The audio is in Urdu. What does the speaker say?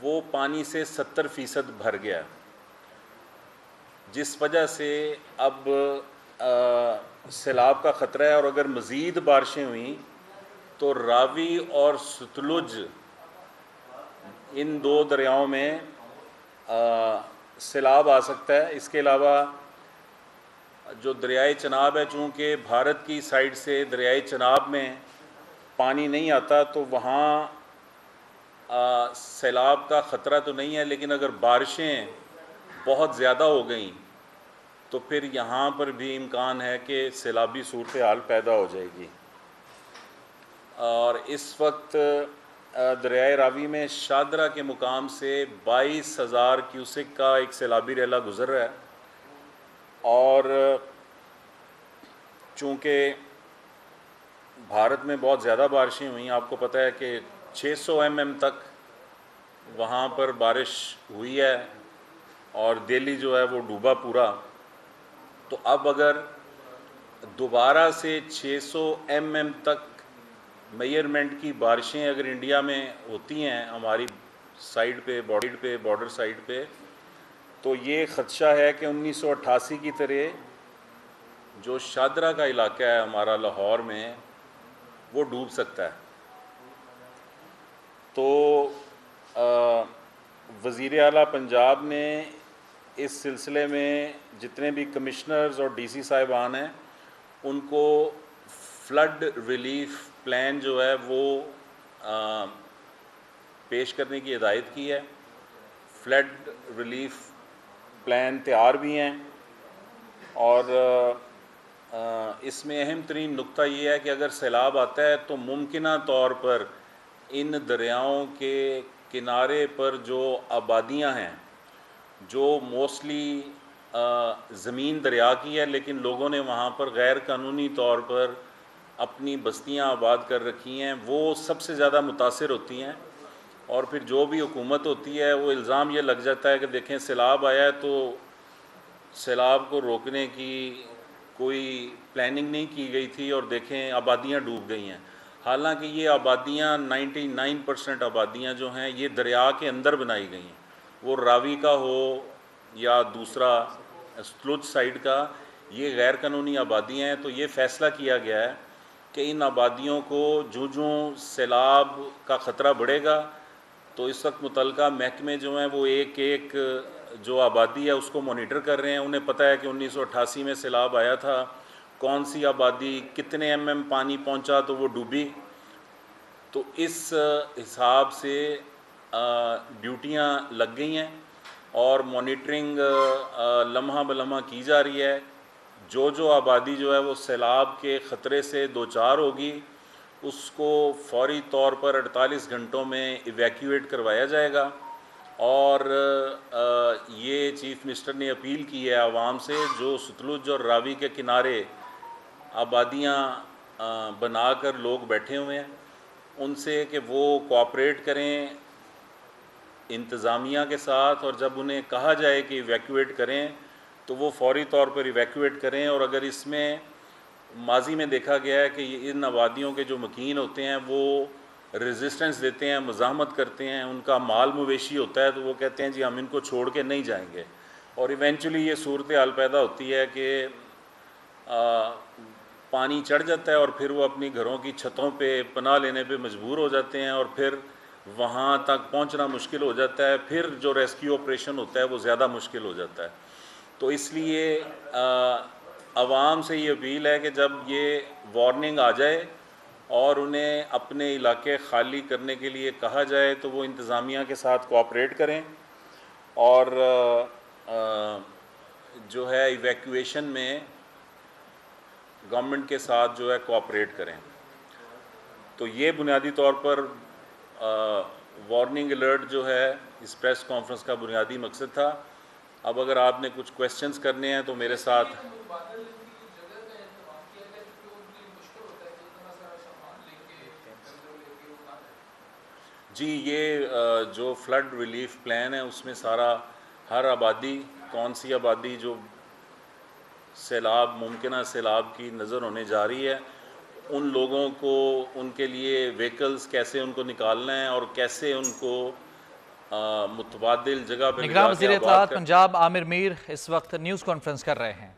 وہ پانی سے 70% بھر گیا، جس وجہ سے اب سیلاب کا خطرہ ہے، اور اگر مزید بارشیں ہوئیں تو راوی اور ستلج ان دو دریاؤں میں سیلاب آ سکتا ہے۔ اس کے علاوہ جو دریائے چناب ہے، چونکہ بھارت کی سائڈ سے دریائے چناب میں پانی نہیں آتا تو وہاں سیلاب کا خطرہ تو نہیں ہے، لیکن اگر بارشیں بہت زیادہ ہو گئیں تو پھر یہاں پر بھی امکان ہے کہ سیلابی صورتحال پیدا ہو جائے گی۔ اور اس وقت دریائے راوی میں شاہدرہ کے مقام سے 22,000 کیوسک کا ایک سیلابی ریلہ گزر رہا ہے، اور چونکہ بھارت میں بہت زیادہ بارشیں ہوئیں، آپ کو پتہ ہے کہ 600 mm تک وہاں پر بارش ہوئی ہے، اور دہلی جو ہے وہ ڈوبا پورا۔ تو اب اگر دوبارہ سے 600 mm تک میئرمنٹ کی بارشیں اگر انڈیا میں ہوتی ہیں ہماری سائڈ پہ بارڈر سائڈ پہ، تو یہ خدشہ ہے کہ 1988 کی طرح جو شاہدرہ کا علاقہ ہے ہمارا لاہور میں، وہ ڈوب سکتا ہے۔ تو وزیر اعلیٰ پنجاب نے اس سلسلے میں جتنے بھی کمشنرز اور ڈی سی صاحبان ہیں ان کو فلڈ ریلیف پلان جو ہے وہ پیش کرنے کی ہدایت کی ہے۔ فلڈ ریلیف پلان تیار بھی ہیں، اور اس میں اہم ترین نقطہ یہ ہے کہ اگر سیلاب آتا ہے تو ممکنہ طور پر ان دریاؤں کے کنارے پر جو آبادیاں ہیں، جو موسٹلی زمین دریا کی ہے لیکن لوگوں نے وہاں پر غیر قانونی طور پر اپنی بستیاں آباد کر رکھی ہیں، وہ سب سے زیادہ متاثر ہوتی ہیں۔ اور پھر جو بھی حکومت ہوتی ہے وہ الزام یہ لگ جاتا ہے کہ دیکھیں سیلاب آیا ہے تو سیلاب کو روکنے کی کوئی پلاننگ نہیں کی گئی تھی، اور دیکھیں آبادیاں ڈوب گئی ہیں۔ حالانکہ یہ آبادیاں 99% آبادیاں جو ہیں یہ دریا کے اندر بنائی گئی ہیں، وہ راوی کا ہو یا دوسرا ستلج سائڈ کا، یہ غیر قانونی آبادیاں ہیں۔ تو یہ فیصلہ کیا گیا ہے کہ ان آبادیوں کو جوں سیلاب کا خطرہ بڑھے گا تو اس وقت متعلقہ محکمے جو ہیں وہ ایک ایک جو آبادی ہے اس کو مانیٹر کر رہے ہیں۔ انہیں پتہ ہے کہ 1988 میں سیلاب آیا تھا، کون سی آبادی کتنے mm پانی پہنچا تو وہ ڈوبی۔ تو اس حساب سے ڈیوٹیاں لگ گئی ہیں اور مانیٹرنگ لمحہ بلمحہ کی جا رہی ہے۔ جو آبادی جو ہے وہ سیلاب کے خطرے سے دوچار ہوگی اس کو فوری طور پر 48 گھنٹوں میں ایویکیویٹ کروایا جائے گا۔ اور یہ چیف منسٹر نے اپیل کی ہے عوام سے جو ستلج اور راوی کے کنارے آبادیاں بنا کر لوگ بیٹھے ہوئے ہیں ان سے کہ وہ کوآپریٹ کریں انتظامیہ کے ساتھ، اور جب انہیں کہا جائے کہ ایویکویٹ کریں تو وہ فوری طور پر ایویکویٹ کریں۔ اور اگر اس میں ماضی میں دیکھا گیا ہے کہ ان آبادیوں کے جو مکین ہوتے ہیں وہ ریزسٹنس دیتے ہیں، مزاحمت کرتے ہیں، ان کا مال مویشی ہوتا ہے تو وہ کہتے ہیں جی ہم ان کو چھوڑ کے نہیں جائیں گے، اور ایونچولی یہ صورتحال پیدا ہوتی ہے کہ پانی چڑھ جاتا ہے اور پھر وہ اپنی گھروں کی چھتوں پہ پناہ لینے پہ مجبور ہو جاتے ہیں، اور پھر وہاں تک پہنچنا مشکل ہو جاتا ہے، پھر جو ریسکیو آپریشن ہوتا ہے وہ زیادہ مشکل ہو جاتا ہے۔ تو اس لیے عوام سے یہ اپیل ہے کہ جب یہ وارننگ آ جائے اور انہیں اپنے علاقے خالی کرنے کے لیے کہا جائے تو وہ انتظامیہ کے ساتھ کوآپریٹ کریں، اور جو ہے ایویکویشن میں گورنمنٹ کے ساتھ جو ہے کوآپریٹ کریں۔ تو یہ بنیادی طور پر وارننگ الرٹ جو ہے اس پریس کانفرنس کا بنیادی مقصد تھا۔ اب اگر آپ نے کچھ کویسچنز کرنے ہیں تو میرے ساتھ۔ جی یہ جو فلڈ ریلیف پلان ہے اس میں سارا ہر آبادی، کون سی آبادی جو سیلاب ممکنہ سیلاب کی نظر ہونے جا رہی ہے، ان لوگوں کو ان کے لیے وہیکلز کیسے ان کو نکالنا ہے اور کیسے ان کو متبادل جگہ پہ نگراں وزیر اطلاعات پنجاب عامر میر اس وقت نیوز کانفرنس کر رہے ہیں۔